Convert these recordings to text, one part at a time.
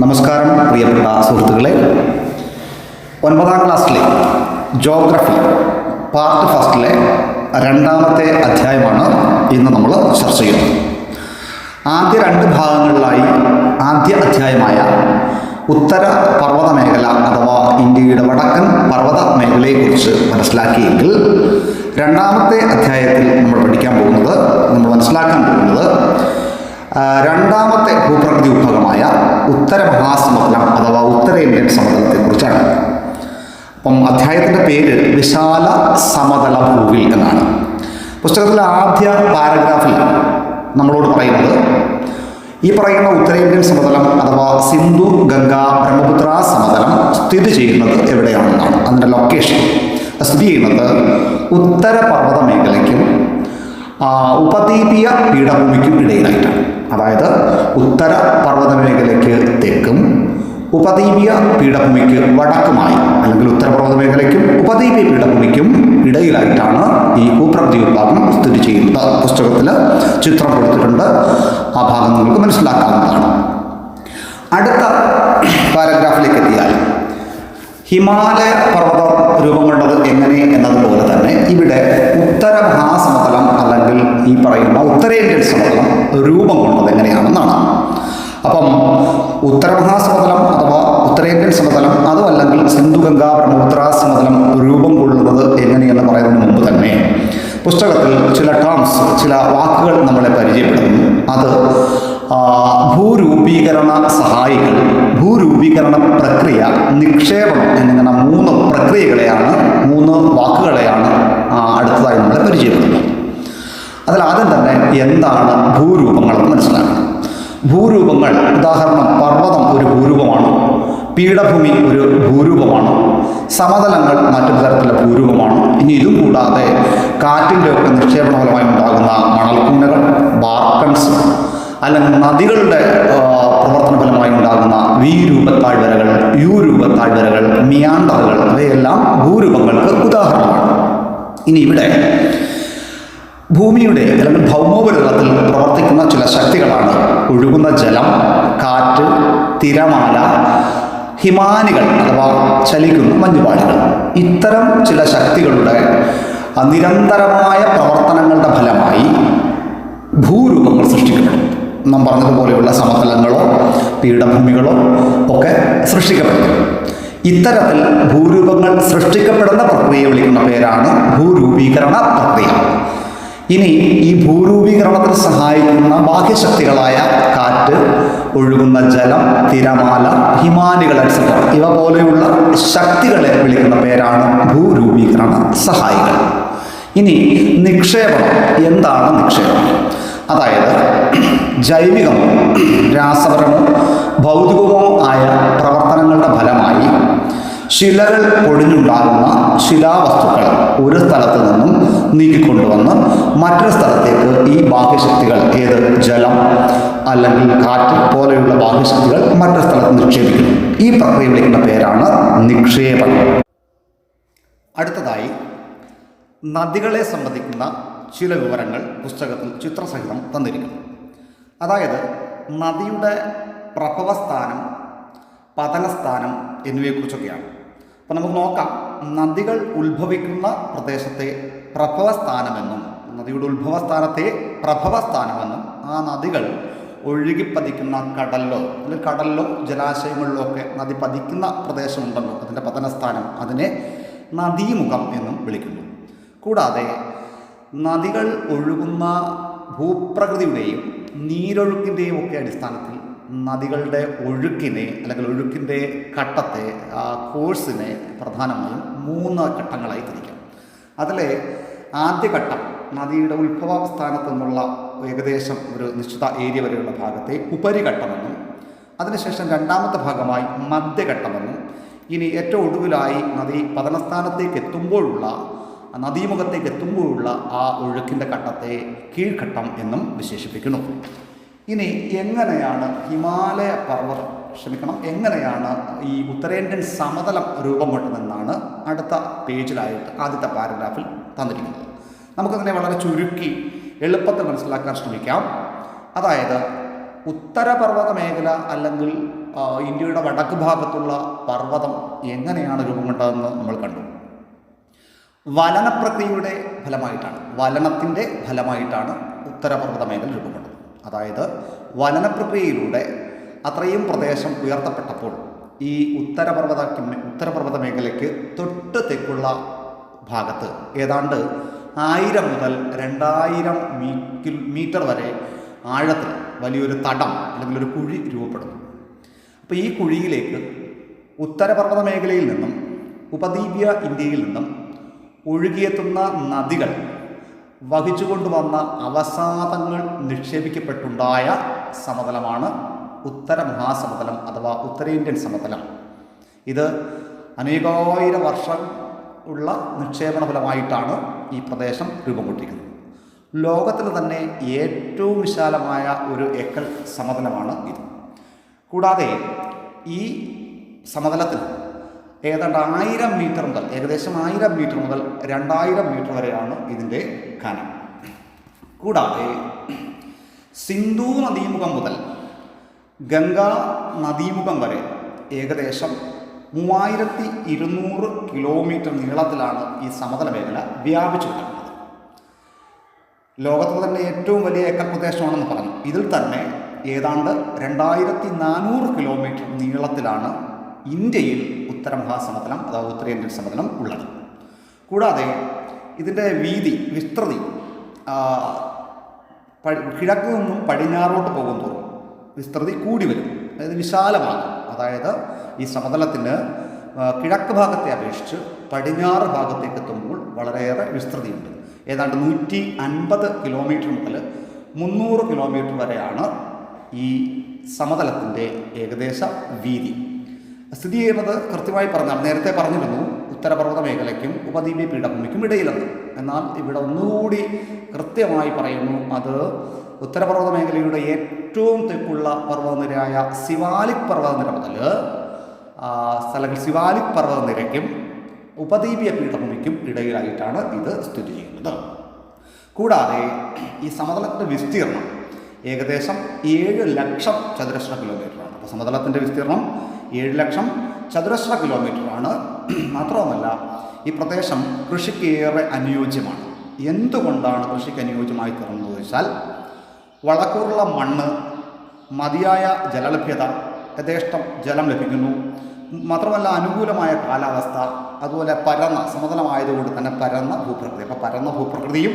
നമസ്കാരം പ്രിയപ്പെട്ട സുഹൃത്തുക്കളെ. 9ാം ക്ലാസ്സിലെ ജോഗ്രഫി പാർട്ട് ഫസ്റ്റിലെ 2ാമത്തെ അധ്യായമാണ് ഇന്ന് നമ്മൾ ചർച്ച ചെയ്യുന്നത്. ആദ്യ 2 ഭാഗങ്ങളിലായി ആദ്യ അധ്യായമായ ഉത്തര പർവ്വത മേഖല അഥവാ ഇന്ത്യയുടെ വടക്കൻ പർവ്വത മേഖലയെക്കുറിച്ച് മനസ്സിലാക്കിയെങ്കിൽ 2ാമത്തെ അധ്യായത്തിൽ നമ്മൾ മനസ്സിലാക്കാൻ പോകുന്നത് 2ാമത്തെ ഭൂപ്രകൃതി വിഭാഗമായ ഉത്തര മഹാസമുദ്രം അഥവാ ഉത്തരേന്ത്യൻ സമതലത്തെക്കുറിച്ചാണ്. അപ്പം അധ്യായത്തിൻ്റെ പേര് വിശാല സമതല ഭൂവിൽ എന്നാണ്. പുസ്തകത്തിലെ ആദ്യ പാരഗ്രാഫിൽ നമ്മളോട് പറയുന്നത് ഈ പറയുന്ന ഉത്തരേന്ത്യൻ സമതലം അഥവാ സിന്ധു ഗംഗ ബ്രഹ്മപുത്ര സമതലം സ്ഥിതി ചെയ്യുന്നത് എവിടെയാണെന്നാണ്. അതിൻ്റെ ലൊക്കേഷൻ സ്ഥിതി ചെയ്യുന്നത് ഉത്തര പർവ്വത മേഖലയ്ക്കും ഉപദ്വീപീയ പീഠഭൂമിക്കും ഇടയിലായിട്ടാണ്. അതായത് ഉത്തര പർവ്വത മേഖലയ്ക്ക് തെക്കും ഉപദ്വീപീയ പീഠഭൂമിക്ക് വടക്കുമായി, അല്ലെങ്കിൽ ഉത്തരപർവ്വത മേഖലയ്ക്കും ഉപദ്വീപീയ പീഠഭൂമിക്കും ഇടയിലായിട്ടാണ് ഈ ഭൂപ്രകൃതി വിഭാഗം സ്ഥിതി ചെയ്യുന്നത്. പുസ്തകത്തിൽ ചിത്രം കൊടുത്തിട്ടുണ്ട്, ആ ഭാഗം നിങ്ങൾക്ക് മനസ്സിലാക്കാവുന്നതാണ്. അടുത്ത പാരഗ്രാഫിലേക്ക് എത്തിയാൽ ഹിമാലയ പർവ്വതം രൂപം കൊണ്ടത് എങ്ങനെ എന്നതുപോലെ തന്നെ ഇവിടെ ഉത്തര മഹാസമതലം അല്ലെങ്കിൽ ഈ പറയുന്ന ഉത്തരേന്ത്യൻ സമതലം രൂപം കൊണ്ടത് എങ്ങനെയാണെന്നാണ്. അപ്പം ഉത്തര മഹാസമതലം അഥവാ ഉത്തരേന്ത്യൻ സമതലം അതും അല്ലെങ്കിൽ സിന്ധു ഗംഗാ ബ്രഹ്മപുത്ര സമതലം രൂപം കൊള്ളുന്നത് എങ്ങനെയെന്ന് പറയുന്നതിന് മുമ്പ് തന്നെ പുസ്തകത്തിൽ ചില വാക്കുകൾ നമ്മളെ പരിചയപ്പെടുന്നു. അത് ഭൂരൂപീകരണ സഹായികൾ, ഭൂരൂപീകരണ പ്രക്രിയ, നിക്ഷേപണം എന്നിങ്ങനെ 3 പ്രക്രിയകളെയാണ്, 3 വാക്കുകളെയാണ് അടുത്തതായി നമ്മളെ പരിചയപ്പെടുന്നത്. അതിൽ ആദ്യം തന്നെ എന്താണ് ഭൂരൂപങ്ങളെന്ന് മനസ്സിലാക്കണം. ഭൂരൂപങ്ങൾ, ഉദാഹരണം പർവ്വതം ഒരു ഭൂരൂപമാണ്, പീഠഭൂമി ഒരു ഭൂരൂപമാണ്, സമതലങ്ങൾ മറ്റൊരു തരത്തിലുള്ള ഭൂരൂപമാണ്. ഇനി ഇതും കൂടാതെ കാറ്റിൻ്റെ ഒക്കെ നിക്ഷേപണ ഫലമായി ഉണ്ടാകുന്ന മണൽക്കൂനകൾ, ബാർക്കൺസ്, അല്ലെങ്കിൽ നദികളുടെ പ്രവർത്തന ഫലമായി ഉണ്ടാകുന്ന വി രൂപത്താഴ്വരകൾ, യു രൂപത്താഴ്വരകൾ, മിയാണ്ടറുകൾ, ഇവയെല്ലാം ഭൂരൂപങ്ങൾക്ക് ഉദാഹരണമാണ്. ഇനി ഇവിടെ ഭൂമിയുടെ അല്ലെങ്കിൽ ഭൗമോപരിതലത്തിൽ പ്രവർത്തിക്കുന്ന ചില ശക്തികളാണ് ഒഴുകുന്ന ജലം, കാറ്റ്, തിരമാല, ഹിമാനികൾ അഥവാ ചലിക്കുന്ന മഞ്ഞുപാളികൾ. ഇത്തരം ചില ശക്തികളുടെ നിരന്തരമായ പ്രവർത്തനങ്ങളുടെ ഫലമായി ഭൂരൂപങ്ങൾ സൃഷ്ടിക്കപ്പെടും. നാം പറഞ്ഞതുപോലെയുള്ള സമതലങ്ങളോ പീഠഭൂമികളോ ഒക്കെ സൃഷ്ടിക്കപ്പെടും. ഇത്തരത്തിൽ ഭൂരൂപങ്ങൾ സൃഷ്ടിക്കപ്പെടുന്ന പ്രക്രിയയെ വിളിക്കുന്ന പേരാണ് ഭൂരൂപീകരണ പ്രക്രിയ. ഇനി ഈ ഭൂരൂപീകരണത്തിന് സഹായിക്കുന്ന ബാഹ്യശക്തികളായ കാറ്റ്, ഒഴുകുന്ന ജലം, തിരമാല, ഹിമാനികൾ എക്സെട്ര ഇവ പോലെയുള്ള ശക്തികളെ വിളിക്കുന്ന പേരാണ് ഭൂരൂപീകരണ സഹായികൾ. ഇനി നിക്ഷേപണം. എന്താണ് നിക്ഷേപണം? അതായത് ജൈവികമോ രാസപരമോ ഭൗതികമോ ആയ പ്രവർത്തനങ്ങളുടെ ഫലമായി ശിലകൾ പൊടിഞ്ഞുണ്ടാകുന്ന ശിലാവസ്തുക്കൾ ഒരു സ്ഥലത്ത് നിന്നും നീക്കിക്കൊണ്ടുവന്ന് മറ്റൊരു സ്ഥലത്തേക്ക് ഈ ബാഹ്യശക്തികൾ, ജലം അല്ലെങ്കിൽ കാറ്റ് പോലെയുള്ള ബാഹ്യശക്തികൾ മറ്റൊരു സ്ഥലത്ത് നിക്ഷേപിക്കുന്നു. ഈ പ്രക്രിയ വിളിക്കുന്ന പേരാണ് നിക്ഷേപണം. അടുത്തതായി നദികളെ സംബന്ധിക്കുന്ന ചില വിവരങ്ങൾ പുസ്തകത്തിൽ ചിത്രസഹിതം തന്നിരിക്കുന്നു. അതായത് നദിയുടെ പ്രഭവസ്ഥാനം, പതനസ്ഥാനം എന്നിവയെക്കുറിച്ചൊക്കെയാണ്. അപ്പോൾ നമുക്ക് നോക്കാം. നദികൾ ഉത്ഭവിക്കുന്ന പ്രദേശത്തെ പ്രഭവസ്ഥാനമെന്നും നദിയുടെ ഉത്ഭവസ്ഥാനത്തെ പ്രഭവസ്ഥാനമെന്നും ആ നദികൾ ഒഴുകിപ്പതിക്കുന്ന കടലിലോ ജലാശയങ്ങളിലോ ഒക്കെ നദി പതിക്കുന്ന പ്രദേശമുണ്ടല്ലോ, അതിൻ്റെ പതനസ്ഥാനം, അതിനെ നദീമുഖം എന്നും വിളിക്കുന്നു. കൂടാതെ നദികൾ ഒഴുകുന്ന ഭൂപ്രകൃതിയുടെയും നീരൊഴുക്കിൻ്റെയും ഒക്കെ അടിസ്ഥാനത്തിൽ നദികളുടെ ഒഴുക്കിനെ അല്ലെങ്കിൽ ഒഴുക്കിൻ്റെ ഘട്ടത്തെ, കോഴ്സിനെ പ്രധാനമായും 3 ഘട്ടങ്ങളായി തിരിക്കാം. അതിലെ ആദ്യ ഘട്ടം നദിയുടെ ഉത്ഭവ സ്ഥാനത്തു നിന്നുള്ള ഏകദേശം ഒരു നിശ്ചിത ഏരിയ വരെയുള്ള ഭാഗത്തെ ഉപരിഘട്ടമെന്നും, അതിനുശേഷം 2ാമത്തെ ഭാഗമായി മധ്യഘട്ടമെന്നും, ഇനി ഏറ്റവും ഒടുവിലായി നദി പതനസ്ഥാനത്തേക്ക് എത്തുമ്പോഴുള്ള, നദീമുഖത്തേക്ക് എത്തുമ്പോഴുള്ള ആ ഒഴുക്കിൻ്റെ ഘട്ടത്തെ കീഴ്ഘട്ടം എന്നും വിശേഷിപ്പിക്കുന്നു. ഇനി എങ്ങനെയാണ് എങ്ങനെയാണ് ഈ ഉത്തരേന്ത്യൻ സമതലം രൂപം കൊണ്ടതെന്നാണ് അടുത്ത പേജിലായിട്ട് ആദ്യത്തെ പാരഗ്രാഫിൽ തന്നിരിക്കുന്നത്. നമുക്കതിനെ വളരെ ചുരുക്കി എളുപ്പത്തിൽ മനസ്സിലാക്കാൻ ശ്രമിക്കാം. അതായത് ഉത്തരപർവ്വത മേഖല അല്ലെങ്കിൽ ഇന്ത്യയുടെ വടക്ക് ഭാഗത്തുള്ള പർവ്വതം എങ്ങനെയാണ് രൂപം കൊണ്ടതെന്ന് നമ്മൾ കണ്ടു. വലനപ്രക്രിയയുടെ വലനത്തിൻ്റെ ഫലമായിട്ടാണ് ഉത്തരപർവ്വത മേഖല രൂപം കൊണ്ടത്. അതായത് വലനപ്രക്രിയയിലൂടെ അത്രയും പ്രദേശം ഉയർത്തപ്പെട്ടപ്പോൾ ഈ ഉത്തരപർവ്വത മേഖലയ്ക്ക് തൊട്ട് തെക്കുള്ള ഭാഗത്ത് ഏതാണ്ട് 1000 മുതൽ 2000 മീറ്റർ വരെ ആഴത്തിൽ വലിയൊരു തടം അല്ലെങ്കിൽ ഒരു കുഴി രൂപപ്പെടുന്നു. അപ്പോൾ ഈ കുഴിയിലേക്ക് ഉത്തരപർവ്വത മേഖലയിൽ നിന്നും ഉപദ്വീപീയ ഇന്ത്യയിൽ നിന്നും ഒഴുകിയെത്തുന്ന നദികൾ വഹിച്ചുകൊണ്ടുവന്ന അവസാദങ്ങൾ നിക്ഷേപിക്കപ്പെട്ടുണ്ടായ സമതലമാണ് ഉത്തര മഹാസമതലം അഥവാ ഉത്തരേന്ത്യൻ സമതലം. ഇത് അനേകായിരം വർഷം ഉള്ള നിക്ഷേപണ ഫലമായിട്ടാണ് ഈ പ്രദേശം രൂപം കൊണ്ടിരിക്കുന്നത്. ലോകത്തിൽ തന്നെ ഏറ്റവും വിശാലമായ ഒരു ഏക്കൽ സമതലമാണ് ഇത്. കൂടാതെ ഈ സമതലത്തിൽ ഏതാണ്ട് 1000 മീറ്റർ മുതൽ ഏകദേശം 1000 മീറ്റർ മുതൽ 2000 മീറ്റർ വരെയാണ് ഇതിൻ്റെ കനം. കൂടാതെ സിന്ധു നദീമുഖം മുതൽ ഗംഗാ നദീമുഖം വരെ ഏകദേശം 3200 കിലോമീറ്റർ നീളത്തിലാണ് ഈ സമതല മേഖല വ്യാപിച്ചു കിടക്കുന്നത്. ലോകത്തിൽ തന്നെ ഏറ്റവും വലിയ ഏക്കർ പ്രദേശമാണെന്ന് പറഞ്ഞു. ഇതിൽ തന്നെ ഏതാണ്ട് 2400 കിലോമീറ്റർ നീളത്തിലാണ് ഇന്ത്യയിൽ ഉത്തരമഹാസമതലം അഥവാ ഉത്തരേന്ത്യൻ സമതലം ഉള്ളത്. കൂടാതെ ഇതിൻ്റെ വിസ്തൃതി കിഴക്ക് നിന്നും പടിഞ്ഞാറോട്ട് പോകും തോറും വിസ്തൃതി കൂടി വരും, അതായത് വിശാലമാകും. അതായത് ഈ സമതലത്തിന് കിഴക്ക് ഭാഗത്തെ അപേക്ഷിച്ച് പടിഞ്ഞാറ് ഭാഗത്തേക്ക് എത്തുമ്പോൾ വളരെയേറെ വിസ്തൃതിയുണ്ട്. ഏതാണ്ട് 150 കിലോമീറ്റർ മുതൽ 300 കിലോമീറ്റർ വരെയാണ് ഈ സമതലത്തിൻ്റെ ഏകദേശ വീതി. സ്ഥിതി ചെയ്യുന്നത് കൃത്യമായി പറഞ്ഞാൽ നേരത്തെ പറഞ്ഞിരുന്നു ഉത്തരപർവ്വത മേഖലയ്ക്കും ഉപദ്വീപീയ പീഠഭൂമിക്കും ഇടയിലാണ്. എന്നാൽ ഇവിടെ ഒന്നുകൂടി കൃത്യമായി പറയുന്നു, അത് ഉത്തരപർവ്വത മേഖലയുടെ ഏറ്റവും തെക്കുള്ള പർവ്വതനിരയായ സിവാലിക് പർവ്വതനിര മുതൽ സിവാലിക് പർവ്വതനിരയ്ക്കും ഉപദ്വീപീയ പീഠഭൂമിക്കും ഇടയിലായിട്ടാണ് ഇത് സ്ഥിതി ചെയ്യുന്നത്. കൂടാതെ ഈ സമതലത്തിൻ്റെ വിസ്തീർണം ഏകദേശം 7 ലക്ഷം ചതുരശ്ര കിലോമീറ്ററാണ്. അപ്പോൾ സമതലത്തിൻ്റെ വിസ്തീർണം 7 ലക്ഷം ചതുരശ്ര കിലോമീറ്ററാണ്. മാത്രവുമല്ല ഈ പ്രദേശം കൃഷിക്ക് ഏറെ അനുയോജ്യമാണ്. എന്തുകൊണ്ടാണ് കൃഷിക്ക് അനുയോജ്യമായി തീർന്നതെന്ന് ചോദിച്ചാൽ വളക്കൂറുള്ള മണ്ണ്, മതിയായ ജലലഭ്യത, യഥേഷ്ടം ജലം ലഭിക്കുന്നു. മാത്രമല്ല അനുകൂലമായ കാലാവസ്ഥ, അതുപോലെ പരന്ന സമതലമായതുകൊണ്ട് തന്നെ പരന്ന ഭൂപ്രകൃതി. അപ്പോൾ പരന്ന ഭൂപ്രകൃതിയും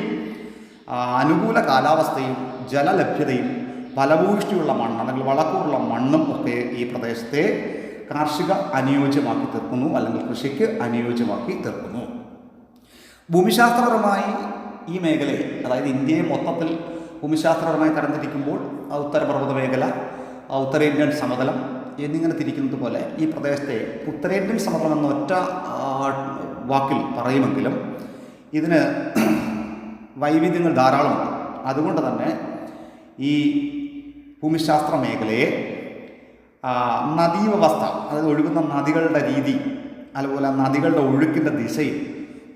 അനുകൂല കാലാവസ്ഥയും ജലലഭ്യതയും ഫലഭൂയിഷ്ടിയുള്ള മണ്ണ് അല്ലെങ്കിൽ വളക്കൂറുള്ള മണ്ണും ഒക്കെ ഈ പ്രദേശത്തെ കാർഷിക അനുയോജ്യമാക്കി തീർക്കുന്നു, അല്ലെങ്കിൽ കൃഷിക്ക് അനുയോജ്യമാക്കി തീർക്കുന്നു. ഭൂമിശാസ്ത്രപരമായി ഈ മേഖലയെ, അതായത് ഇന്ത്യയെ മൊത്തത്തിൽ ഭൂമിശാസ്ത്രപരമായി തരംതിരിക്കുമ്പോൾ ഉത്തരപർവ്വത മേഖല, ഉത്തരേന്ത്യൻ സമതലം എന്നിങ്ങനെ തിരിക്കുന്നത് പോലെ ഈ പ്രദേശത്തെ ഉത്തരേന്ത്യൻ സമതലം എന്ന ഒറ്റ വാക്കിൽ പറയുമെങ്കിലും ഇതിന് വൈവിധ്യങ്ങൾ ധാരാളമുണ്ട്. അതുകൊണ്ട് തന്നെ ഈ ഭൂമിശാസ്ത്ര മേഖലയെ നദീവ്യവസ്ഥ, അതായത് ഒഴുകുന്ന നദികളുടെ രീതി, അതുപോലെ നദികളുടെ ഒഴുക്കിൻ്റെ ദിശയും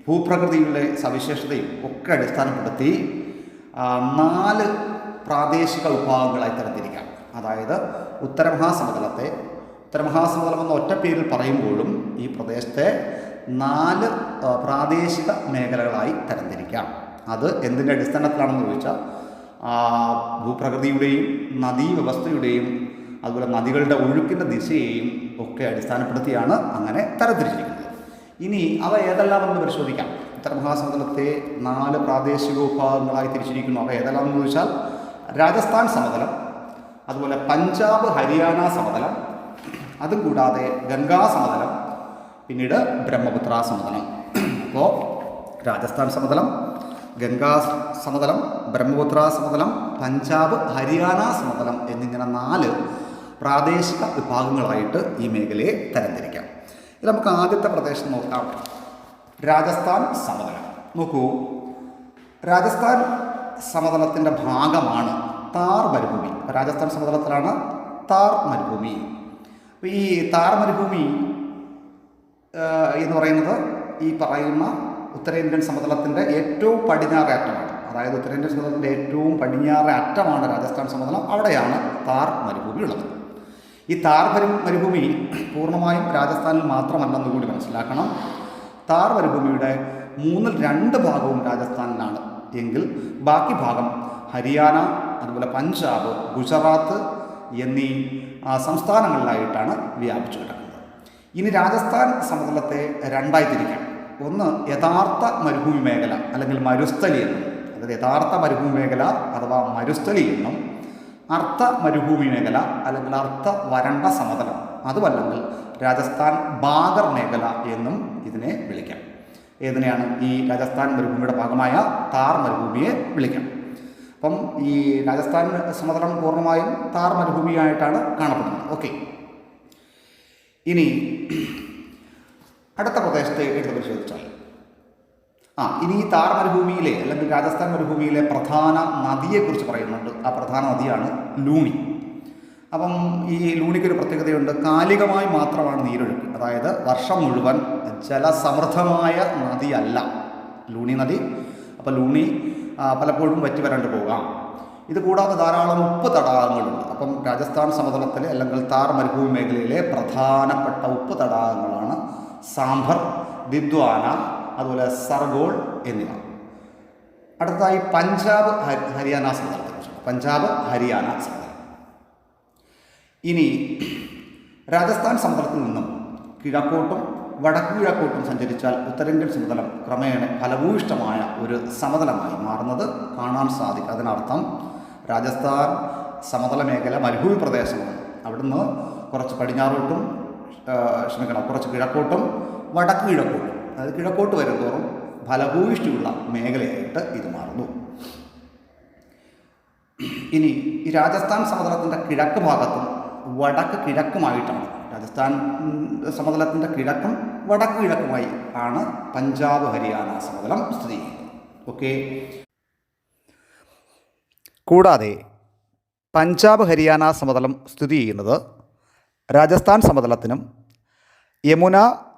ഭൂപ്രകൃതിയുടെ സവിശേഷതയും ഒക്കെ അടിസ്ഥാനപ്പെടുത്തി 4 പ്രാദേശിക വിഭാഗങ്ങളായി തരംതിരിക്കാം. അതായത് ഉത്തരമഹാസമതലം എന്ന ഒറ്റ പേരിൽ പറയുമ്പോഴും ഈ പ്രദേശത്തെ 4 പ്രാദേശിക മേഖലകളായി തരംതിരിക്കാം. അത് എന്തിൻ്റെ അടിസ്ഥാനത്തിലാണെന്ന് ചോദിച്ചാൽ ഭൂപ്രകൃതിയുടെയും നദീവ്യവസ്ഥയുടെയും അതുപോലെ നദികളുടെ ഒഴുക്കിൻ്റെ ദിശയെയും ഒക്കെ അടിസ്ഥാനപ്പെടുത്തിയാണ് അങ്ങനെ തരംതിരിച്ചിരിക്കുന്നത്. ഇനി അവ ഏതെല്ലാമെന്ന് പരിശോധിക്കാം. ഉത്തരമഹാസമതലത്തെ 4 പ്രാദേശിക വിഭാഗങ്ങളായി തിരിച്ചിരിക്കുന്നു. അവ ഏതെല്ലാമെന്ന് ചോദിച്ചാൽ രാജസ്ഥാൻ സമതലം, അതുപോലെ പഞ്ചാബ് ഹരിയാന സമതലം, അതുകൂടാതെ ഗംഗാ സമതലം, പിന്നീട് ബ്രഹ്മപുത്ര സമതലം. അപ്പോൾ രാജസ്ഥാൻ സമതലം, ഗംഗാ സമതലം, ബ്രഹ്മപുത്ര സമതലം, പഞ്ചാബ് ഹരിയാന സമതലം എന്നിങ്ങനെ 4 പ്രാദേശിക വിഭാഗങ്ങളായിട്ട് ഈ മേഖലയെ തരംതിരിക്കാം. ഇതിൽ നമുക്ക് ആദ്യത്തെ പ്രദേശം നോക്കാം, രാജസ്ഥാൻ സമതലം. നോക്കൂ, രാജസ്ഥാൻ സമതലത്തിൻ്റെ ഭാഗമാണ് താർ മരുഭൂമി. രാജസ്ഥാൻ സമതലത്തിലാണ് താർ മരുഭൂമി. ഈ താർ മരുഭൂമി എന്ന് പറയുന്നത് ഈ പറയുന്ന ഉത്തരേന്ത്യൻ സമതലത്തിൻ്റെ ഏറ്റവും പടിഞ്ഞാറേ അറ്റമാണ്. അതായത് ഉത്തരേന്ത്യൻ സമതലത്തിൻ്റെ ഏറ്റവും പടിഞ്ഞാറേ അറ്റമാണ് രാജസ്ഥാൻ സമതലം. അവിടെയാണ് താർ മരുഭൂമി ഉള്ളത്. ഈ താർ മരുഭൂമി പൂർണ്ണമായും രാജസ്ഥാനിൽ മാത്രമല്ലെന്ന് കൂടി മനസ്സിലാക്കണം. താർ മരുഭൂമിയുടെ 2/3 ഭാഗവും രാജസ്ഥാനിലാണ് എങ്കിൽ ബാക്കി ഭാഗം ഹരിയാന, അതുപോലെ പഞ്ചാബ്, ഗുജറാത്ത് എന്നീ സംസ്ഥാനങ്ങളിലായിട്ടാണ് വ്യാപിച്ചു കിടക്കുന്നത്. ഇനി രാജസ്ഥാൻ സമതലത്തെ രണ്ടായി തിരിക്കാം. ഒന്ന് യഥാർത്ഥ മരുഭൂമി മേഖല അല്ലെങ്കിൽ മരുസ്ഥലി എന്നും, അതായത് യഥാർത്ഥ മരുഭൂമി മേഖല അഥവാ മരുസ്ഥലി എന്നും, അർത്ഥ മരുഭൂമി മേഖല അല്ലെങ്കിൽ അർത്ഥ വരണ്ട സമതലം, അതുമല്ലെങ്കിൽ രാജസ്ഥാൻ ബാഗർ മേഖല എന്നും ഇതിനെ വിളിക്കാം. ഏതിനെയാണ്? ഈ രാജസ്ഥാൻ മരുഭൂമിയുടെ ഭാഗമായ താർ മരുഭൂമിയെ വിളിക്കാം. അപ്പം ഈ രാജസ്ഥാൻ സമതലം പൂർണ്ണമായും താർ മരുഭൂമിയായിട്ടാണ് കാണപ്പെടുന്നത്. ഓക്കെ, ഇനി അടുത്ത പ്രദേശത്തെ എടുത്ത് പരിശോധിച്ചാൽ ഇനി ഈ താർ മരുഭൂമിയിലെ അല്ലെങ്കിൽ രാജസ്ഥാൻ മരുഭൂമിയിലെ പ്രധാന നദിയെക്കുറിച്ച് പറയുന്നുണ്ട്. ആ പ്രധാന നദിയാണ് ലൂണി. അപ്പം ഈ ലൂണിക്കൊരു പ്രത്യേകതയുണ്ട്. കാലികമായി മാത്രമാണ് നീരൊഴുക്ക്, അതായത് വർഷം മുഴുവൻ ജലസമൃദ്ധമായ നദിയല്ല ലൂണി നദി. അപ്പോൾ ലൂണി പലപ്പോഴും വറ്റി വരണ്ട് പോകാം. ഇത് കൂടാതെ ധാരാളം ഉപ്പ് തടാകങ്ങളുണ്ട്. അപ്പം രാജസ്ഥാൻ സമതലത്തിലെ അല്ലെങ്കിൽ താർ മരുഭൂമി മേഖലയിലെ പ്രധാനപ്പെട്ട ഉപ്പ് തടാകങ്ങളാണ് സാംഭർ, ദിദ്വാന, അതുപോലെ സർഗോൾ എന്നിവ. അടുത്തതായി പഞ്ചാബ് ഹരിയാന സമതലത്തെക്കുറിച്ച്. പഞ്ചാബ് ഹരിയാന സമതലം. ഇനി രാജസ്ഥാൻ സമതലത്തിൽ നിന്നും കിഴക്കോട്ടും വടക്കു കിഴക്കോട്ടും സഞ്ചരിച്ചാൽ ഉത്തരേന്ത്യൻ സമതലം ക്രമേണ ഫലഭൂയിഷ്ടമായ ഒരു സമതലമായി മാറുന്നത് കാണാൻ സാധിക്കും. അതിനർത്ഥം രാജസ്ഥാൻ സമതല മേഖല മരുഭൂമി പ്രദേശമാണ്. അവിടുന്ന് കുറച്ച് പടിഞ്ഞാറോട്ടും കുറച്ച് കിഴക്കോട്ടും വടക്കു കിഴക്കോട്ടും, അതായത് കിഴക്കോട്ട് വരുന്തോറും ഫലഭൂയിഷ്ടിയുള്ള മേഖലയായിട്ട് ഇത് മാറുന്നു. ഇനി ഈ രാജസ്ഥാൻ സമതലത്തിൻ്റെ കിഴക്ക് ഭാഗത്തും വടക്ക് കിഴക്കുമായിട്ടാണ്, രാജസ്ഥാൻ സമതലത്തിൻ്റെ കിഴക്കും വടക്ക് കിഴക്കുമായി ആണ് പഞ്ചാബ് ഹരിയാന സമതലം സ്ഥിതി ചെയ്യുന്നത്. ഓക്കെ, കൂടാതെ പഞ്ചാബ് ഹരിയാന സമതലം സ്ഥിതി ചെയ്യുന്നത് രാജസ്ഥാൻ സമതലത്തിനും യമുന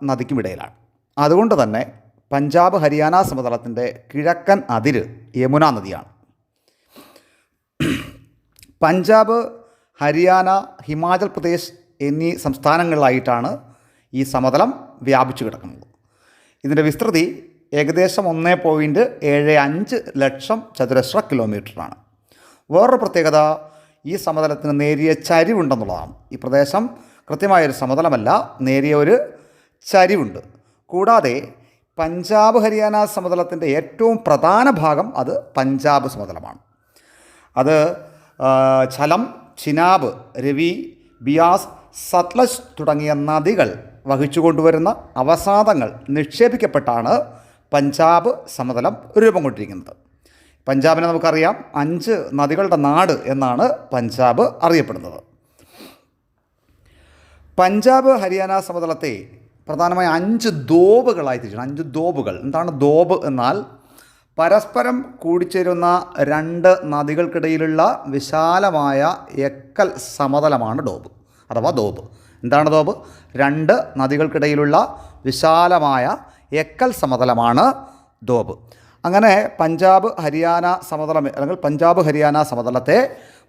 നദിക്കുമിടയിലാണ്. അതുകൊണ്ട് തന്നെ പഞ്ചാബ് ഹരിയാന സമതലത്തിൻ്റെ കിഴക്കൻ അതിര് യമുന നദിയാണ്. പഞ്ചാബ്, ഹരിയാന, ഹിമാചൽ പ്രദേശ് എന്നീ സംസ്ഥാനങ്ങളിലായിട്ടാണ് ഈ സമതലം വ്യാപിച്ചു കിടക്കുന്നത്. ഇതിൻ്റെ വിസ്തൃതി ഏകദേശം 1.75 ലക്ഷം ചതുരശ്ര കിലോമീറ്ററാണ്. വേറൊരു പ്രത്യേകത, ഈ സമതലത്തിന് നേരിയ ചരിവുണ്ടെന്നുള്ളതാണ്. ഈ പ്രദേശം കൃത്യമായൊരു സമതലമല്ല, നേരിയ ഒരു ചരിവുണ്ട്. കൂടാതെ പഞ്ചാബ് ഹരിയാന സമതലത്തിൻ്റെ ഏറ്റവും പ്രധാന ഭാഗം അത് പഞ്ചാബ് സമതലമാണ്. അത് ഝലം, ചിനാബ്, രവി, ബിയാസ്, സത്ലജ് തുടങ്ങിയ നദികൾ വഹിച്ചുകൊണ്ടുവരുന്ന അവസാദങ്ങൾ നിക്ഷേപിക്കപ്പെട്ടാണ് പഞ്ചാബ് സമതലം രൂപം കൊണ്ടിരിക്കുന്നത്. പഞ്ചാബിനെ നമുക്കറിയാം 5 നദികളുടെ നാട് എന്നാണ് പഞ്ചാബ് അറിയപ്പെടുന്നത്. പഞ്ചാബ് ഹരിയാന സമതലത്തെ പ്രധാനമായി 5 ദോബുകളായി തിരിക്കണം. 5 ദോബുകൾ. എന്താണ് ദോബ് എന്നാൽ? പരസ്പരം കൂടിച്ചേരുന്ന 2 നദികൾക്കിടയിലുള്ള വിശാലമായ എക്കൽ സമതലമാണ് ഡോബ് അഥവാ ദോബ്. എന്താണ് ദോബ്? 2 നദികൾക്കിടയിലുള്ള വിശാലമായ എക്കൽ സമതലമാണ് ദോബ്. അങ്ങനെ പഞ്ചാബ് ഹരിയാന സമതലം അല്ലെങ്കിൽ പഞ്ചാബ് ഹരിയാന സമതലത്തെ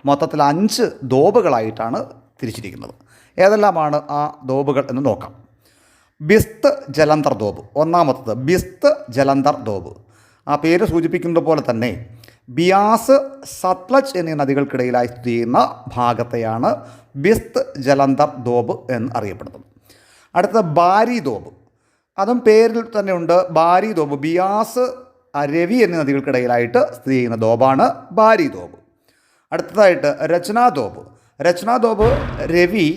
മൊത്തത്തിൽ 5 ദോബുകളായിട്ടാണ് തിരിച്ചിരിക്കുന്നത്. ഏതെല്ലാമാണ് ആ ദോബുകൾ എന്ന് നോക്കാം. ബിസ്ത് ജലന്ധർ ദോബ് ഒന്നാമത്തത്. ബിസ്ത് ജലന്ധർ ദോബ് ആ പേര് സൂചിപ്പിക്കുന്നത് പോലെ തന്നെ ബിയാസ്, സത്ലജ് എന്നീ നദികൾക്കിടയിലായി സ്ഥിതി ചെയ്യുന്ന ഭാഗത്തെയാണ് ബിസ്ത് ജലന്ധർ ദോബ് എന്ന് അറിയപ്പെടുന്നത്. അടുത്തത് ബാരി ദോബ്. അതും പേരിൽ തന്നെ ഉണ്ട്, ബാരി ദോബ്. ബിയാസ്, രവി എന്നീ നദികൾക്കിടയിലായിട്ട് സ്ഥിതി ചെയ്യുന്ന ദോബാണ് ബാരി ദോബ്. അടുത്തതായിട്ട് രചന ദോബ്. രചന ദോബ് രവി,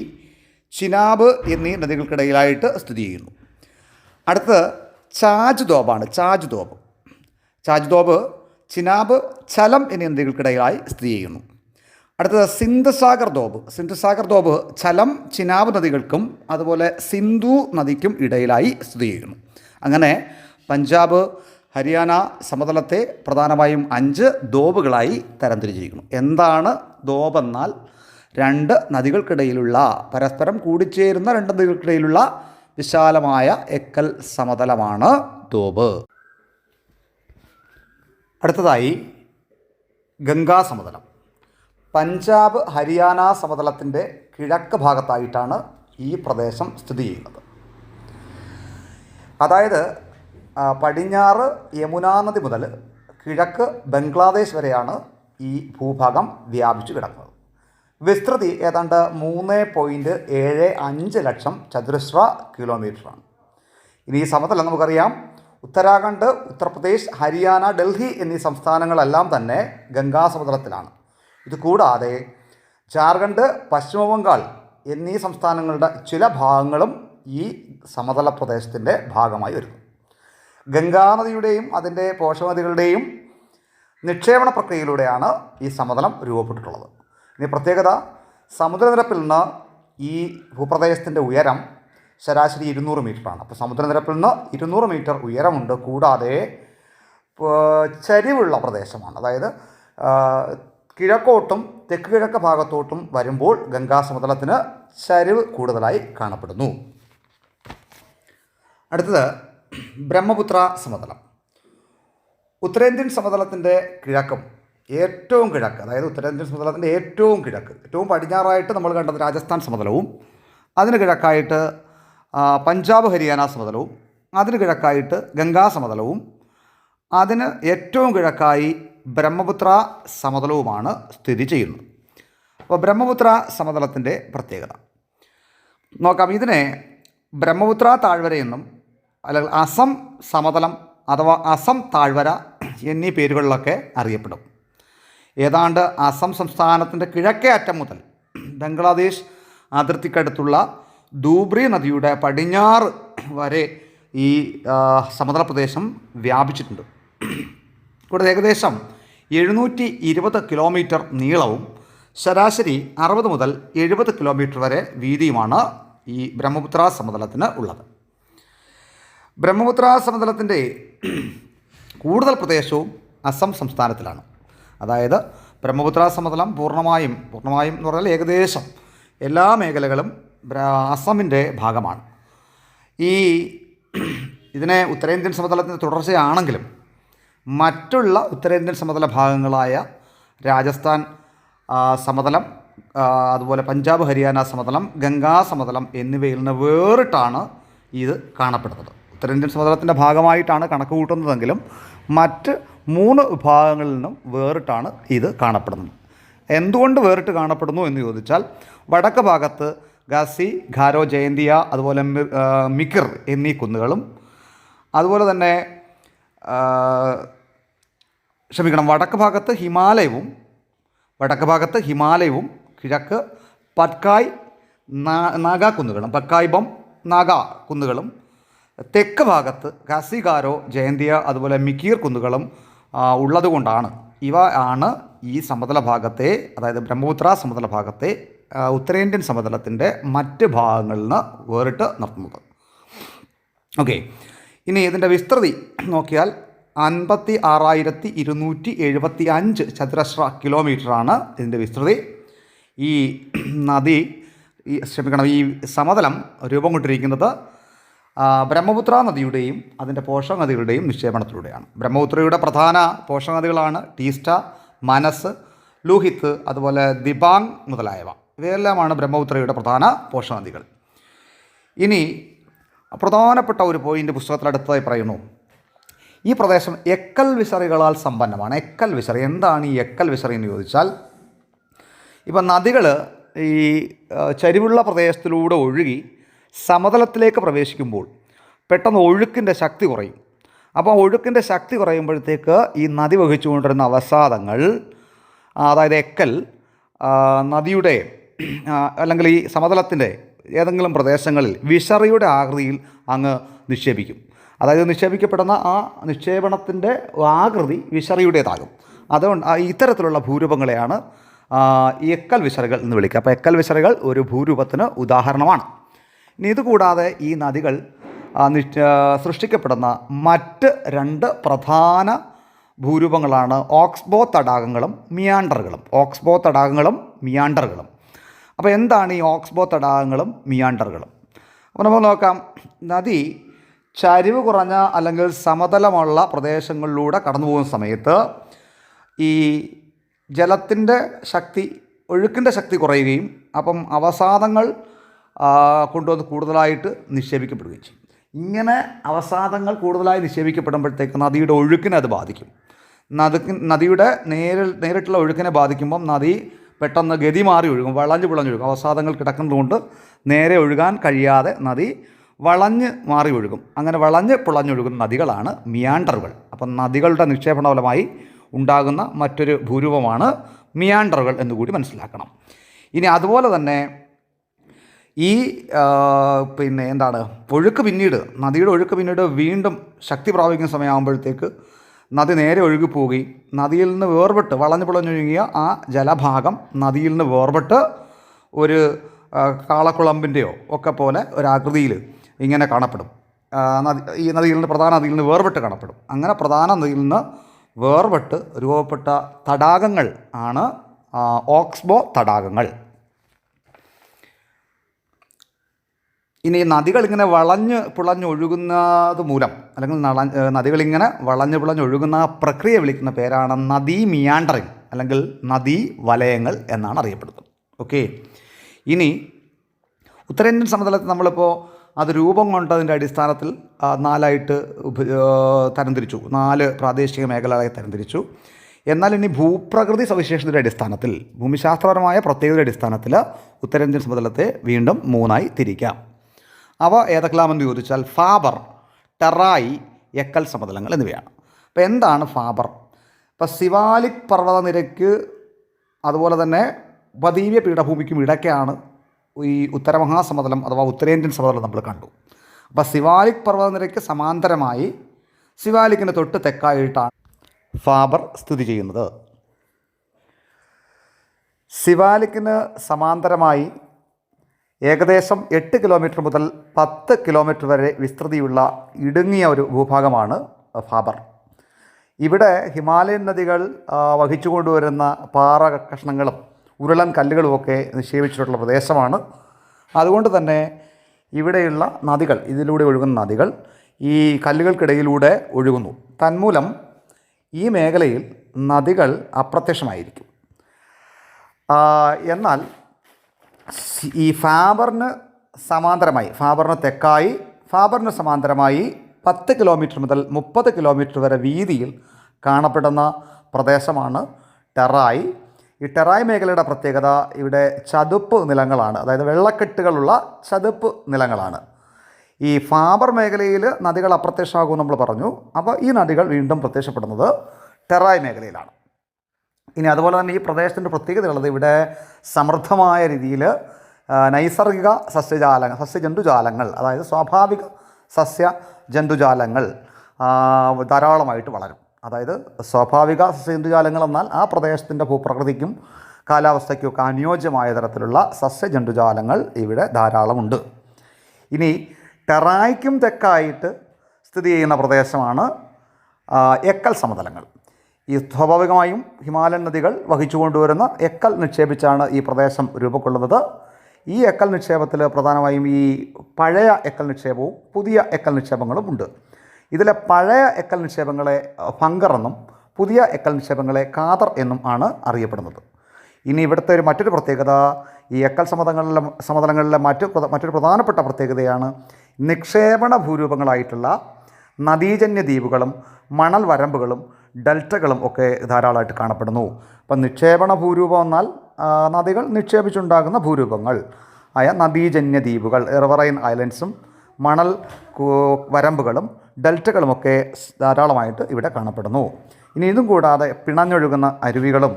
ചിനാബ് എന്നീ നദികൾക്കിടയിലായിട്ട് സ്ഥിതി ചെയ്യുന്നു. അടുത്തത് ചാജ് ദോബാണ്. ചാജ് ദോബ്. ചാജ് ദോബ് ചിനാബ്, ഝലം എന്നീ നദികൾക്കിടയിലായി സ്ഥിതി ചെയ്യുന്നു. അടുത്തത് സിന്ധ് സാഗർ ദോബ്. സിന്ധ് സാഗർ ദോബ് ഝലം, ചിനാബ് നദികൾക്കും അതുപോലെ സിന്ധു നദിക്കും ഇടയിലായി സ്ഥിതി ചെയ്യുന്നു. അങ്ങനെ പഞ്ചാബ് ഹരിയാന സമതലത്തെ പ്രധാനമായും 5 ദോബുകളായി തരംതിരിച്ചിരിക്കുന്നു. എന്താണ് ദോബ് എന്നാൽ? 2 നദികൾക്കിടയിലുള്ള പരസ്പരം കൂടിച്ചേരുന്ന 2 നദികൾക്കിടയിലുള്ള വിശാലമായ എക്കൽ സമതലമാണ് ദോബ്. അടുത്തതായി ഗംഗാ സമതലം. പഞ്ചാബ് ഹരിയാന സമതലത്തിൻ്റെ കിഴക്ക് ഭാഗത്തായിട്ടാണ് ഈ പ്രദേശം സ്ഥിതി ചെയ്യുന്നത്. അതായത് പടിഞ്ഞാറ് യമുനാ നദി മുതൽ കിഴക്ക് ബംഗ്ലാദേശ് വരെയാണ് ഈ ഭൂഭാഗം വ്യാപിച്ചു കിടക്കുന്നത്. വിസ്തൃതി ഏതാണ്ട് 3.75 ലക്ഷം ചതുരശ്ര കിലോമീറ്ററാണ്. ഇനി ഈ സമതലം നമുക്കറിയാം, ഉത്തരാഖണ്ഡ്, ഉത്തർപ്രദേശ്, ഹരിയാന, ഡൽഹി എന്നീ സംസ്ഥാനങ്ങളെല്ലാം തന്നെ ഗംഗാ സമതലത്തിലാണ്. ഇതുകൂടാതെ ജാർഖണ്ഡ്, പശ്ചിമ ബംഗാൾ എന്നീ സംസ്ഥാനങ്ങളുടെ ചില ഭാഗങ്ങളും ഈ സമതല പ്രദേശത്തിൻ്റെ ഭാഗമായി വരുന്നു. ഗംഗാനദിയുടെയും അതിൻ്റെ പോഷകനദികളുടെയും നിക്ഷേപണ പ്രക്രിയയിലൂടെയാണ് ഈ സമതലം രൂപപ്പെട്ടിട്ടുള്ളത്. ഇനി പ്രത്യേകത, സമുദ്രനിരപ്പിൽ നിന്ന് ഈ ഭൂപ്രദേശത്തിൻ്റെ ഉയരം ശരാശരി 200 മീറ്ററാണ്. അപ്പോൾ സമുദ്രനിരപ്പിൽ നിന്ന് 200 മീറ്റർ ഉയരമുണ്ട്. കൂടാതെ ചരിവുള്ള പ്രദേശമാണ്. അതായത് കിഴക്കോട്ടും തെക്ക് കിഴക്ക് ഭാഗത്തോട്ടും വരുമ്പോൾ ഗംഗാ സമതലത്തിന് ചരിവ് കൂടുതലായി കാണപ്പെടുന്നു. അടുത്തത് ബ്രഹ്മപുത്ര സമതലം. ഉത്തരേന്ത്യൻ സമതലത്തിൻ്റെ കിഴക്കും ഏറ്റവും കിഴക്ക്, അതായത് ഉത്തരേന്ത്യൻ സമതലത്തിൻ്റെ ഏറ്റവും കിഴക്ക്, ഏറ്റവും പടിഞ്ഞാറായിട്ട് നമ്മൾ കണ്ടത് രാജസ്ഥാൻ സമതലവും, അതിന് കിഴക്കായിട്ട് പഞ്ചാബ് ഹരിയാന സമതലവും, അതിന് കിഴക്കായിട്ട് ഗംഗാ സമതലവും, അതിന് ഏറ്റവും കിഴക്കായി ബ്രഹ്മപുത്ര സമതലവുമാണ് സ്ഥിതി ചെയ്യുന്നത്. അപ്പോൾ ബ്രഹ്മപുത്ര സമതലത്തിൻ്റെ പ്രത്യേകത നോക്കാം. ഇതിനെ ബ്രഹ്മപുത്ര താഴ്വരയെന്നും അല്ലെങ്കിൽ അസം സമതലം അഥവാ അസം താഴ്വര എന്നീ പേരുകളിലൊക്കെ അറിയപ്പെടും. ഏതാണ്ട് അസം സംസ്ഥാനത്തിൻ്റെ കിഴക്കേ അറ്റം മുതൽ ബംഗ്ലാദേശ് അതിർത്തിക്കടുത്തുള്ള ധൂബ്രി നദിയുടെ പടിഞ്ഞാറ് വരെ ഈ സമതല പ്രദേശം വ്യാപിച്ചിട്ടുണ്ട്. കൂടാതെ ഏകദേശം 720 കിലോമീറ്റർ നീളവും ശരാശരി 60 മുതൽ 70 കിലോമീറ്റർ വരെ വീതിയുമാണ് ഈ ബ്രഹ്മപുത്ര സമതലത്തിന് ഉള്ളത്. ബ്രഹ്മപുത്ര സമതലത്തിൻ്റെ കൂടുതൽ പ്രദേശവും അസം സംസ്ഥാനത്തിലാണ്. അതായത് ബ്രഹ്മപുത്ര സമതലം പൂർണ്ണമായും എന്ന് പറഞ്ഞാൽ ഏകദേശം എല്ലാ മേഖലകളും അസമിൻ്റെ ഭാഗമാണ്. ഇതിനെ ഉത്തരേന്ത്യൻ സമതലത്തിൻ്റെ തുടർച്ചയാണെങ്കിലും മറ്റുള്ള ഉത്തരേന്ത്യൻ സമതല ഭാഗങ്ങളായ രാജസ്ഥാൻ സമതലം, അതുപോലെ പഞ്ചാബ് ഹരിയാന സമതലം, ഗംഗാ സമതലം എന്നിവയിൽ നിന്ന് വേറിട്ടാണ് ഇത് കാണപ്പെടുന്നത്. ഉത്തരേന്ത്യൻ സമതലത്തിൻ്റെ ഭാഗമായിട്ടാണ് കണക്ക് കൂട്ടുന്നതെങ്കിലും മറ്റ് 3 വിഭാഗങ്ങളിൽ നിന്നും വേറിട്ടാണ് ഇത് കാണപ്പെടുന്നത്. എന്തുകൊണ്ട് വേറിട്ട് കാണപ്പെടുന്നു എന്ന് ചോദിച്ചാൽ, വടക്ക് ഭാഗത്ത് ഗാസി, ഖാരോ, ജയന്തിയ, അതുപോലെ മിക്കിർ എന്നീ കുന്നുകളും, അതുപോലെ തന്നെ വടക്ക് ഭാഗത്ത് ഹിമാലയവും കിഴക്ക് പത്കായ് നാഗ കുന്നുകളും, പത്കായ് ബം നാഗ കുന്നുകളും, തെക്ക് ഭാഗത്ത് ഗാസി, ഖാരോ, ജയന്തിയ, അതുപോലെ മിക്കീർ കുന്നുകളും ഉള്ളതുകൊണ്ടാണ് ഇവ ആണ് ഈ സമതല ഭാഗത്തെ, അതായത് ബ്രഹ്മപുത്ര സമതല ഭാഗത്തെ ഉത്തരേന്ത്യൻ സമതലത്തിൻ്റെ മറ്റ് ഭാഗങ്ങളിൽ നിന്ന് വേറിട്ട് നിർത്തുന്നത്. ഓക്കെ, ഇനി ഇതിൻ്റെ വിസ്തൃതി നോക്കിയാൽ 56,275 ചതുരശ്ര കിലോമീറ്ററാണ് ഇതിൻ്റെ വിസ്തൃതി. ഈ സമതലം രൂപം കൊണ്ടിരിക്കുന്നത് ബ്രഹ്മപുത്ര നദിയുടെയും അതിൻ്റെ പോഷക നദികളുടെയും നിക്ഷേപണത്തിലൂടെയാണ്. ബ്രഹ്മപുത്രയുടെ പ്രധാന പോഷക നദികളാണ് ടീസ്റ്റ, മനസ്, ലൂഹിത്ത്, അതുപോലെ ദിബാങ് മുതലായവ. ഇവയെല്ലാമാണ് ബ്രഹ്മപുത്രയുടെ പ്രധാന പോഷക നദികൾ. ഇനി പ്രധാനപ്പെട്ട ഒരു പോയിൻ്റ് പുസ്തകത്തിലടുത്തതായി പറയുന്നു. ഈ പ്രദേശം എക്കൽ വിസറികളാൽ സമ്പന്നമാണ്. എക്കൽ വിസറി എന്താണ്? ഈ എക്കൽ വിസറി എന്ന് ചോദിച്ചാൽ, ഇപ്പം നദികൾ ഈ ചരിവുള്ള പ്രദേശത്തിലൂടെ ഒഴുകി സമതലത്തിലേക്ക് പ്രവേശിക്കുമ്പോൾ പെട്ടെന്ന് ഒഴുക്കിൻ്റെ ശക്തി കുറയും. അപ്പോൾ ഒഴുക്കിൻ്റെ ശക്തി കുറയുമ്പോഴത്തേക്ക് ഈ നദി വഹിച്ചുകൊണ്ടിരുന്ന അവസാദങ്ങൾ, അതായത് എക്കൽ, നദിയുടെ അല്ലെങ്കിൽ ഈ സമതലത്തിൻ്റെ ഏതെങ്കിലും പ്രദേശങ്ങളിൽ വിസറിയുടെ ആകൃതിയിൽ അങ്ങ് നിക്ഷേപിക്കും. അതായത് നിക്ഷേപിക്കപ്പെടുന്ന ആ നിക്ഷേപണത്തിൻ്റെ ആകൃതി വിസറിയുടേതാകും. അതുകൊണ്ട് ഇത്തരത്തിലുള്ള ഭൂരൂപങ്ങളെയാണ് ഈ എക്കൽ വിസറികൾ എന്ന് വിളിക്കുക. അപ്പോൾ എക്കൽ വിസറികൾ ഒരു ഭൂരൂപത്തിന് ഉദാഹരണമാണ്. ഇനി ഇതുകൂടാതെ ഈ നദികൾ സൃഷ്ടിക്കപ്പെടുന്ന മറ്റ് 2 പ്രധാന ഭൂരൂപങ്ങളാണ് ഓക്സ്ബോ തടാകങ്ങളും മിയാണ്ടറുകളും. അപ്പോൾ എന്താണ് ഈ ഓക്സ്ബോ തടാകങ്ങളും മിയാണ്ടറുകളും? അപ്പോൾ നമുക്ക് നോക്കാം. നദി ചരിവ് കുറഞ്ഞ അല്ലെങ്കിൽ സമതലമുള്ള പ്രദേശങ്ങളിലൂടെ കടന്നു പോകുന്ന സമയത്ത് ഈ ജലത്തിൻ്റെ ശക്തി, ഒഴുക്കിൻ്റെ ശക്തി കുറയുകയും അപ്പം അവസാദങ്ങൾ കൊണ്ടുവന്ന് കൂടുതലായിട്ട് നിക്ഷേപിക്കപ്പെടുകയും ചെയ്യും. ഇങ്ങനെ അവസാദങ്ങൾ കൂടുതലായി നിക്ഷേപിക്കപ്പെടുമ്പോഴത്തേക്ക് നദിയുടെ ഒഴുക്കിനെ അത് ബാധിക്കും. നദിയുടെ നേരിട്ടുള്ള ഒഴുക്കിനെ ബാധിക്കുമ്പം നദി പെട്ടെന്ന് ഗതി മാറി ഒഴുകും, വളഞ്ഞ് പിളഞ്ഞൊഴുകും. അവസാദങ്ങൾ കിടക്കുന്നതുകൊണ്ട് നേരെ ഒഴുകാൻ കഴിയാതെ നദി വളഞ്ഞ് മാറി ഒഴുകും. അങ്ങനെ വളഞ്ഞ് പിളഞ്ഞൊഴുകുന്ന നദികളാണ് മിയാൻഡറുകൾ. അപ്പം നദികളുടെ നിക്ഷേപണ ഫലമായി ഉണ്ടാകുന്ന മറ്റൊരു ഭൂരൂപമാണ് മിയാൻഡറുകൾ എന്നുകൂടി മനസ്സിലാക്കണം. ഇനി അതുപോലെ തന്നെ ഈ നദിയുടെ ഒഴുക്ക് പിന്നീട് വീണ്ടും ശക്തി പ്രാപിക്കുന്ന സമയമാകുമ്പോഴത്തേക്ക് നദി നേരെ ഒഴുകിപ്പോവുകയും നദിയിൽ നിന്ന് വേർപെട്ട് വളഞ്ഞു പിളഞ്ഞൊഴുകിയ ആ ജലഭാഗം നദിയിൽ നിന്ന് വേർപെട്ട് ഒരു കാളക്കുളമ്പിൻ്റെയോ ഒക്കെ പോലെ ഒരാകൃതിയിൽ ഇങ്ങനെ കാണപ്പെടും. പ്രധാന നദിയിൽ നിന്ന് വേർപെട്ട് കാണപ്പെടും. അങ്ങനെ പ്രധാന നദിയിൽ നിന്ന് വേർപെട്ട് രൂപപ്പെട്ട തടാകങ്ങൾ ആണ് ഓക്സ്ബോ തടാകങ്ങൾ. ഇനി നദികളിങ്ങനെ വളഞ്ഞ് പിളഞ്ഞൊഴുകുന്നത് മൂലം, അല്ലെങ്കിൽ നദികളിങ്ങനെ വളഞ്ഞ് പിളഞ്ഞൊഴുകുന്ന പ്രക്രിയ വിളിക്കുന്ന പേരാണ് നദീ മിയാൻഡറിങ് അല്ലെങ്കിൽ നദീ വലയങ്ങൾ എന്നാണ് അറിയപ്പെടുന്നത്. ഓക്കെ, ഇനി ഉത്തരേന്ത്യൻ സമതലത്തിൽ നമ്മളിപ്പോൾ അത് രൂപം കൊണ്ടതിൻ്റെ അടിസ്ഥാനത്തിൽ 4ആയിട്ട് തരംതിരിച്ചു, 4 പ്രാദേശിക മേഖലകളായി തരംതിരിച്ചു. എന്നാൽ ഇനി ഭൂപ്രകൃതി സവിശേഷതയുടെ അടിസ്ഥാനത്തിൽ, ഭൂമിശാസ്ത്രപരമായ പ്രത്യേകതയുടെ അടിസ്ഥാനത്തിൽ ഉത്തരേന്ത്യൻ സമതലത്തെ വീണ്ടും 3ആയി തിരിക്കാം. അവ ഏതൊക്കെയാമെന്ന് ചോദിച്ചാൽ ഫാബർ, ടെറായി, എക്കൽ സമതലങ്ങൾ എന്നിവയാണ്. അപ്പോൾ എന്താണ് ഫാബർ? ഇപ്പോൾ സിവാലിക് പർവ്വതനിരക്ക് അതുപോലെ തന്നെ ഉപദ്വീപീയ പീഠഭൂമിക്കും ഇടയ്ക്കാണ് ഈ ഉത്തരമഹാസമതലം അഥവാ ഉത്തരേന്ത്യൻ സമതലം നമ്മൾ കണ്ടു. അപ്പോൾ സിവാലിക് പർവ്വതനിരക്ക് സമാന്തരമായി സിവാലിക്കിന് തൊട്ട് തെക്കായിട്ടാണ് ഫാബർ സ്ഥിതി ചെയ്യുന്നത്. സിവാലിക്കിന് സമാന്തരമായി ഏകദേശം 8 കിലോമീറ്റർ മുതൽ 10 കിലോമീറ്റർ വരെ വിസ്തൃതിയുള്ള ഇടുങ്ങിയ ഒരു ഭൂഭാഗമാണ് ഫാബർ. ഇവിടെ ഹിമാലയൻ നദികൾ വഹിച്ചു കൊണ്ടുവരുന്ന പാറ കഷ്ണങ്ങളും ഉരുളൻ കല്ലുകളുമൊക്കെ നിക്ഷേപിച്ചിട്ടുള്ള പ്രദേശമാണ്. അതുകൊണ്ട് തന്നെ ഇവിടെയുള്ള നദികൾ, ഇതിലൂടെ ഒഴുകുന്ന നദികൾ ഈ കല്ലുകൾക്കിടയിലൂടെ ഒഴുകുന്നു. തന്മൂലം ഈ മേഖലയിൽ നദികൾ അപ്രത്യക്ഷമായിരിക്കും. എന്നാൽ ഈ ഫാബറിന് തെക്കായി, ഫാബറിന് സമാന്തരമായി 10 കിലോമീറ്റർ മുതൽ 30 കിലോമീറ്റർ വരെ വീതിയിൽ കാണപ്പെടുന്ന പ്രദേശമാണ് ടെറായി. ഈ ടെറായി മേഖലയുടെ പ്രത്യേകത ഇവിടെ ചതുപ്പ് നിലങ്ങളാണ്, അതായത് വെള്ളക്കെട്ടുകളുള്ള ചതുപ്പ് നിലങ്ങളാണ്. ഈ ഫാബർ മേഖലയിൽ നദികൾ അപ്രത്യക്ഷമാകുമെന്ന് നമ്മൾ പറഞ്ഞു. അപ്പോൾ ഈ നദികൾ വീണ്ടും പ്രത്യക്ഷപ്പെടുന്നത് ടെറായി മേഖലയിലാണ്. ഇനി അതുപോലെ തന്നെ ഈ പ്രദേശത്തിൻ്റെ പ്രത്യേകതയുള്ളത് ഇവിടെ സമൃദ്ധമായ രീതിയിൽ നൈസർഗിക സസ്യജന്തുജാലങ്ങൾ, അതായത് സ്വാഭാവിക സസ്യജന്തുജാലങ്ങൾ ധാരാളമായിട്ട് വളരും. അതായത് സ്വാഭാവിക സസ്യജന്തുജാലങ്ങൾ എന്നാൽ ആ പ്രദേശത്തിൻ്റെ ഭൂപ്രകൃതിക്കും കാലാവസ്ഥയ്ക്കും ഒക്കെ അനുയോജ്യമായ തരത്തിലുള്ള സസ്യജന്തുജാലങ്ങൾ ഇവിടെ ധാരാളമുണ്ട്. ഇനി ടെറായിക്കും തെക്കായിട്ട് സ്ഥിതി ചെയ്യുന്ന പ്രദേശമാണ് എക്കൽ സമതലങ്ങൾ. ഈ സ്വാഭാവികമായും ഹിമാലയൻ നദികൾ വഹിച്ചു കൊണ്ടുവരുന്ന എക്കൽ നിക്ഷേപിച്ചാണ് ഈ പ്രദേശം രൂപക്കൊള്ളുന്നത്. ഈ എക്കൽ നിക്ഷേപത്തിൽ പ്രധാനമായും ഈ പഴയ എക്കൽ നിക്ഷേപവും പുതിയ എക്കൽ നിക്ഷേപങ്ങളും ഉണ്ട്. ഇതിലെ പഴയ എക്കൽ നിക്ഷേപങ്ങളെ ഫംഗർ എന്നും പുതിയ എക്കൽ നിക്ഷേപങ്ങളെ കാദർ എന്നും ആണ് അറിയപ്പെടുന്നത്. ഇനി ഇവിടുത്തെ മറ്റൊരു പ്രത്യേകത, ഈ എക്കൽ സമതലങ്ങളിലെ മറ്റൊരു പ്രധാനപ്പെട്ട പ്രത്യേകതയാണ് നിക്ഷേപണ ഭൂരൂപങ്ങളായിട്ടുള്ള നദീജന്യ ദ്വീപുകളും മണൽ വരമ്പുകളും ഡെൽറ്റകളും ഒക്കെ ധാരാളമായിട്ട് കാണപ്പെടുന്നു. അപ്പം നിക്ഷേപണ ഭൂരൂപം എന്നാൽ നദികൾ നിക്ഷേപിച്ചുണ്ടാകുന്ന ഭൂരൂപങ്ങൾ ആയ നദീജന്യ ദ്വീപുകൾ, റിവറൈൻ ഐലൻഡ്സും മണൽ വരമ്പുകളും ഡെൽറ്റകളുമൊക്കെ ധാരാളമായിട്ട് ഇവിടെ കാണപ്പെടുന്നു. ഇനി ഇതും കൂടാതെ പിണഞ്ഞൊഴുകുന്ന അരുവികളും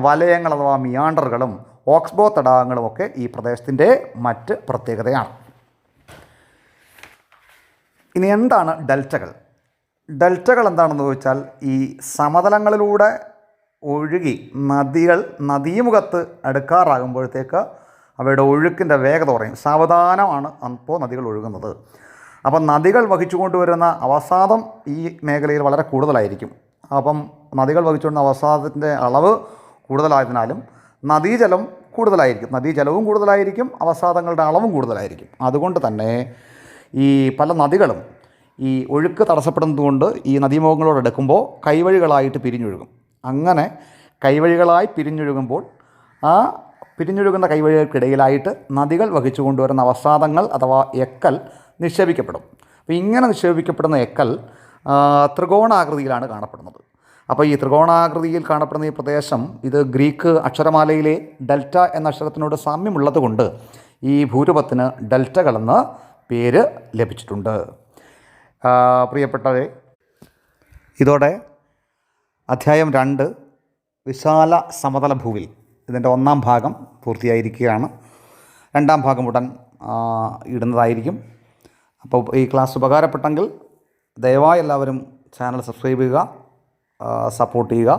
വലയങ്ങൾ അഥവാ മിയാൻഡറുകളും ഓക്സ്ബോ തടാകങ്ങളുമൊക്കെ ഈ പ്രദേശത്തിൻ്റെ മറ്റ് പ്രത്യേകതയാണ്. ഇനി എന്താണ് ഡെൽറ്റകൾ? ഡെൽറ്റകൾ എന്താണെന്ന് ചോദിച്ചാൽ ഈ സമതലങ്ങളിലൂടെ ഒഴുകി നദികൾ നദീമുഖത്ത് അടുക്കാറാകുമ്പോഴത്തേക്ക് അവയുടെ ഒഴുക്കിൻ്റെ വേഗത കുറയും. സാവധാനമാണ് അപ്പോൾ നദികൾ ഒഴുകുന്നത്. അപ്പം നദികൾ വഹിച്ചു കൊണ്ടുവരുന്ന അവസാദം ഈ മേഖലയിൽ വളരെ കൂടുതലായിരിക്കും. അപ്പം നദികൾ വഹിച്ചുകൊണ്ടുവരുന്ന അവസാദത്തിൻ്റെ അളവ് കൂടുതലായതിനാലും നദീജലം കൂടുതലായിരിക്കും, നദീജലവും കൂടുതലായിരിക്കും, അവസാദങ്ങളുടെ അളവും കൂടുതലായിരിക്കും. അതുകൊണ്ട് തന്നെ ഈ പല നദികളും ഈ ഒഴുക്ക് തടസ്സപ്പെടുന്നതുകൊണ്ട് ഈ നദീമുഖങ്ങളോട് അടുക്കുമ്പോൾ കൈവഴികളായിട്ട് പിരിഞ്ഞൊഴുകും. അങ്ങനെ കൈവഴികളായി പിരിഞ്ഞൊഴുകുമ്പോൾ ആ പിരിഞ്ഞൊഴുകുന്ന കൈവഴികൾക്കിടയിലായിട്ട് നദികൾ വഹിച്ചു കൊണ്ടുവരുന്ന അവസാദങ്ങൾ അഥവാ എക്കൽ നിക്ഷേപിക്കപ്പെടും. അപ്പോൾ ഇങ്ങനെ നിക്ഷേപിക്കപ്പെടുന്ന എക്കൽ ത്രികോണാകൃതിയിലാണ് കാണപ്പെടുന്നത്. അപ്പോൾ ഈ ത്രികോണാകൃതിയിൽ കാണപ്പെടുന്ന ഈ പ്രദേശം ഇത് ഗ്രീക്ക് അക്ഷരമാലയിലെ ഡെൽറ്റ എന്ന അക്ഷരത്തിനോട് സാമ്യമുള്ളത് കൊണ്ട് ഈ ഭൂരൂപത്തിന് ഡെൽറ്റകളെന്ന് പേര് ലഭിച്ചിട്ടുണ്ട്. പ്രിയപ്പെട്ടവരെ, ഇതോടെ അധ്യായം 2 വിശാല സമതല ഭൂവിൽ ഇതിൻ്റെ 1-ാം ഭാഗം പൂർത്തിയായിരിക്കുകയാണ്. 2-ാം ഭാഗം ഉടൻ ഇടുന്നതായിരിക്കും. അപ്പോൾ ഈ ക്ലാസ് ഉപകാരപ്പെട്ടെങ്കിൽ ദയവായി എല്ലാവരും ചാനൽ സബ്സ്ക്രൈബ് ചെയ്യുക, സപ്പോർട്ട് ചെയ്യുക.